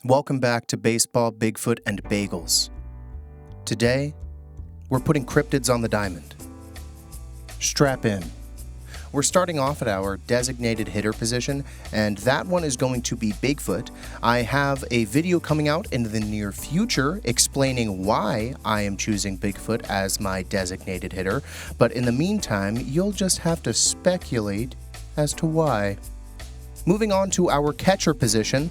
Welcome back to Baseball, Bigfoot, and Bagels. Today, we're putting cryptids on the diamond. Strap in. We're starting off at our designated hitter position, and that one is going to be Bigfoot. I have a video coming out in the near future explaining why I am choosing Bigfoot as my designated hitter, but in the meantime, you'll just have to speculate as to why. Moving on to our catcher position,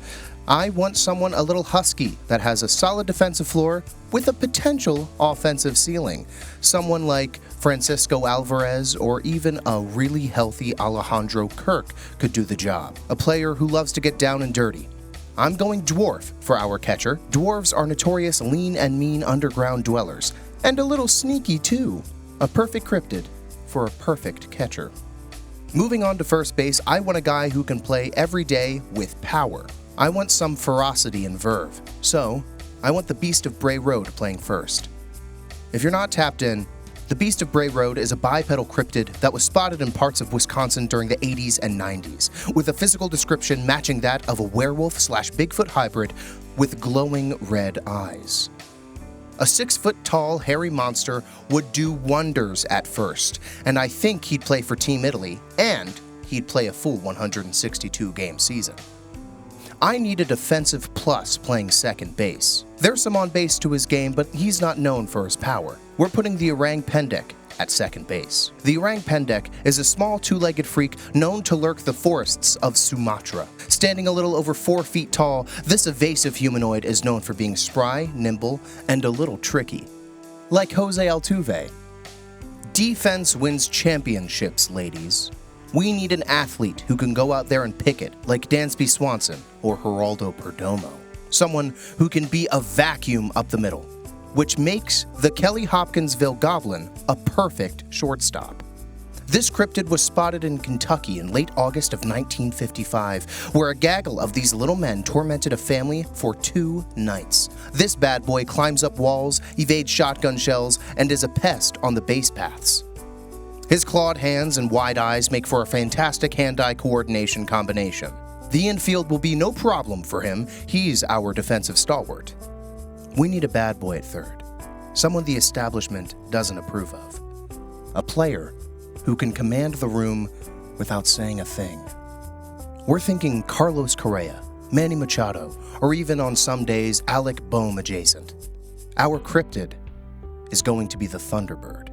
I want someone a little husky that has a solid defensive floor with a potential offensive ceiling. Someone like Francisco Alvarez or even a really healthy Alejandro Kirk could do the job. A player who loves to get down and dirty. I'm going dwarf for our catcher. Dwarves are notorious lean and mean underground dwellers, and a little sneaky too. A perfect cryptid for a perfect catcher. Moving on to first base, I want a guy who can play every day with power. I want some ferocity and verve, so I want the Beast of Bray Road playing first. If you're not tapped in, the Beast of Bray Road is a bipedal cryptid that was spotted in parts of Wisconsin during the 80s and 90s, with a physical description matching that of a werewolf/Bigfoot hybrid with glowing red eyes. A 6-foot-tall, hairy monster would do wonders at first, and I think he'd play for Team Italy, and he'd play a full 162-game season. I need a defensive plus playing second base. There's some on base to his game, but he's not known for his power. We're putting the orang pendek at second base. The orang pendek is a small two-legged freak known to lurk the forests of Sumatra. Standing a little over 4 feet tall, this evasive humanoid is known for being spry, nimble, and a little tricky. Like Jose Altuve. Defense wins championships, ladies. We need an athlete who can go out there and pick it, like Dansby Swanson or Geraldo Perdomo. Someone who can be a vacuum up the middle, which makes the Kelly Hopkinsville Goblin a perfect shortstop. This cryptid was spotted in Kentucky in late August of 1955, where a gaggle of these little men tormented a family for 2 nights. This bad boy climbs up walls, evades shotgun shells, and is a pest on the base paths. His clawed hands and wide eyes make for a fantastic hand-eye coordination combination. The infield will be no problem for him. He's our defensive stalwart. We need a bad boy at third. Someone the establishment doesn't approve of. A player who can command the room without saying a thing. We're thinking Carlos Correa, Manny Machado, or even on some days, Alec Bohm adjacent. Our cryptid is going to be the Thunderbird.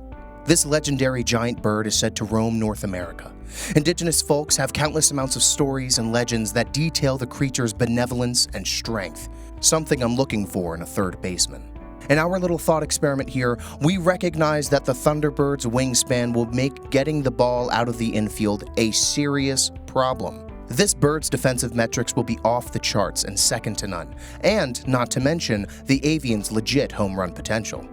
This legendary giant bird is said to roam North America. Indigenous folks have countless amounts of stories and legends that detail the creature's benevolence and strength, something I'm looking for in a third baseman. In our little thought experiment here, we recognize that the Thunderbird's wingspan will make getting the ball out of the infield a serious problem. This bird's defensive metrics will be off the charts and second to none, and not to mention the avian's legit home run potential.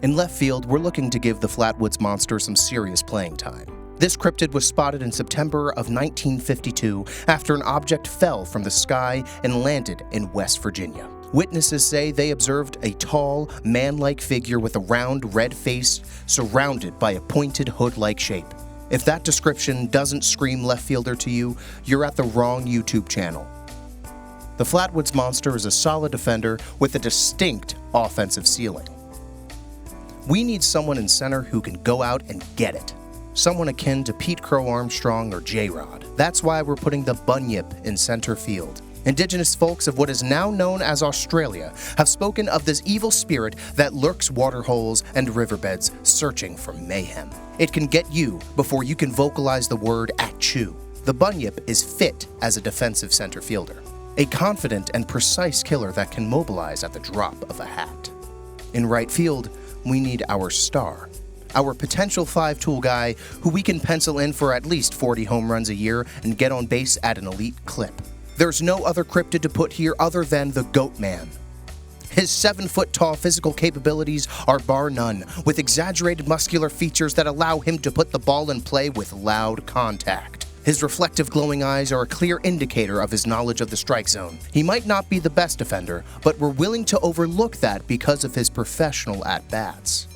In left field, we're looking to give the Flatwoods Monster some serious playing time. This cryptid was spotted in September of 1952 after an object fell from the sky and landed in West Virginia. Witnesses say they observed a tall, man-like figure with a round, red face surrounded by a pointed hood-like shape. If that description doesn't scream left fielder to you, you're at the wrong YouTube channel. The Flatwoods Monster is a solid defender with a distinct offensive ceiling. We need someone in center who can go out and get it. Someone akin to Pete Crow Armstrong or J-Rod. That's why we're putting the Bunyip in center field. Indigenous folks of what is now known as Australia have spoken of this evil spirit that lurks waterholes and riverbeds searching for mayhem. It can get you before you can vocalize the word achoo. The Bunyip is fit as a defensive center fielder. A confident and precise killer that can mobilize at the drop of a hat. In right field, we need our star, our potential 5-tool guy who we can pencil in for at least 40 home runs a year and get on base at an elite clip. There's no other cryptid to put here other than the Goat Man. His 7-foot-tall physical capabilities are bar none, with exaggerated muscular features that allow him to put the ball in play with loud contact. His reflective glowing eyes are a clear indicator of his knowledge of the strike zone. He might not be the best defender, but we're willing to overlook that because of his professional at-bats.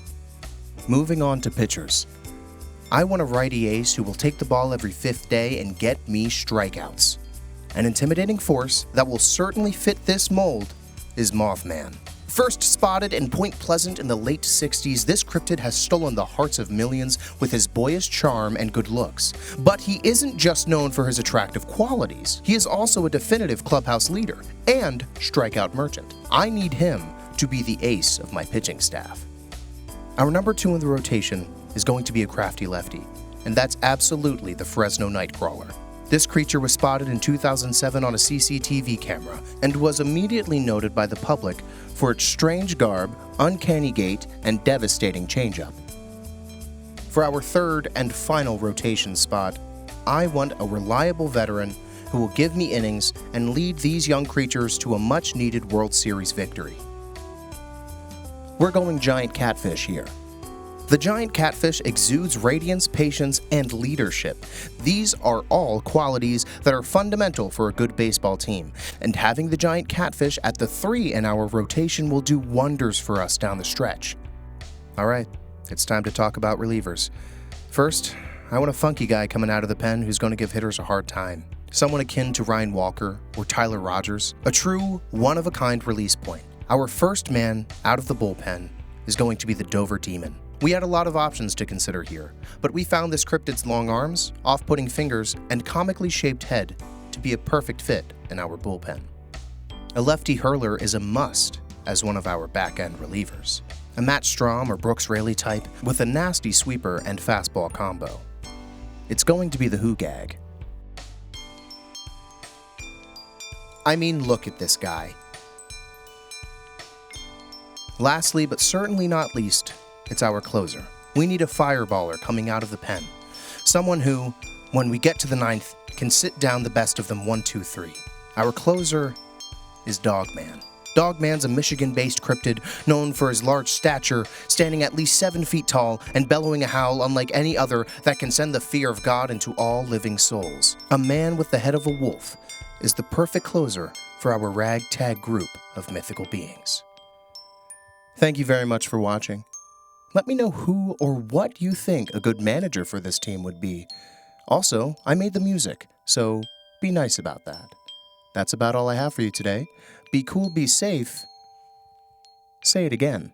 Moving on to pitchers. I want a righty ace who will take the ball every 5th day and get me strikeouts. An intimidating force that will certainly fit this mold is Mothman. First spotted in Point Pleasant in the late 60s, this cryptid has stolen the hearts of millions with his boyish charm and good looks. But he isn't just known for his attractive qualities. He is also a definitive clubhouse leader and strikeout merchant. I need him to be the ace of my pitching staff. Our number 2 in the rotation is going to be a crafty lefty, and that's absolutely the Fresno Nightcrawler. This creature was spotted in 2007 on a CCTV camera and was immediately noted by the public for its strange garb, uncanny gait, and devastating changeup. For our third and final rotation spot, I want a reliable veteran who will give me innings and lead these young creatures to a much-needed World Series victory. We're going giant catfish here. The giant catfish exudes radiance, patience, and leadership. These are all qualities that are fundamental for a good baseball team, and having the giant catfish at the 3 in our rotation will do wonders for us down the stretch. Alright, it's time to talk about relievers. First, I want a funky guy coming out of the pen who's going to give hitters a hard time. Someone akin to Ryan Walker or Tyler Rogers, a true, one-of-a-kind release point. Our first man out of the bullpen is going to be the Dover Demon. We had a lot of options to consider here, but we found this cryptid's long arms, off-putting fingers, and comically shaped head to be a perfect fit in our bullpen. A lefty hurler is a must as one of our back-end relievers. A Matt Strom or Brooks Raley type with a nasty sweeper and fastball combo. It's going to be the Who Gag. I mean, look at this guy. Lastly, but certainly not least, it's our closer. We need a fireballer coming out of the pen. Someone who, when we get to the 9th, can sit down the best of them 1, 2, 3. Our closer is Dogman. Dogman's a Michigan-based cryptid known for his large stature, standing at least 7 feet tall and bellowing a howl unlike any other that can send the fear of God into all living souls. A man with the head of a wolf is the perfect closer for our ragtag group of mythical beings. Thank you very much for watching. Let me know who or what you think a good manager for this team would be. Also, I made the music, so be nice about that. That's about all I have for you today. Be cool, be safe. Say it again.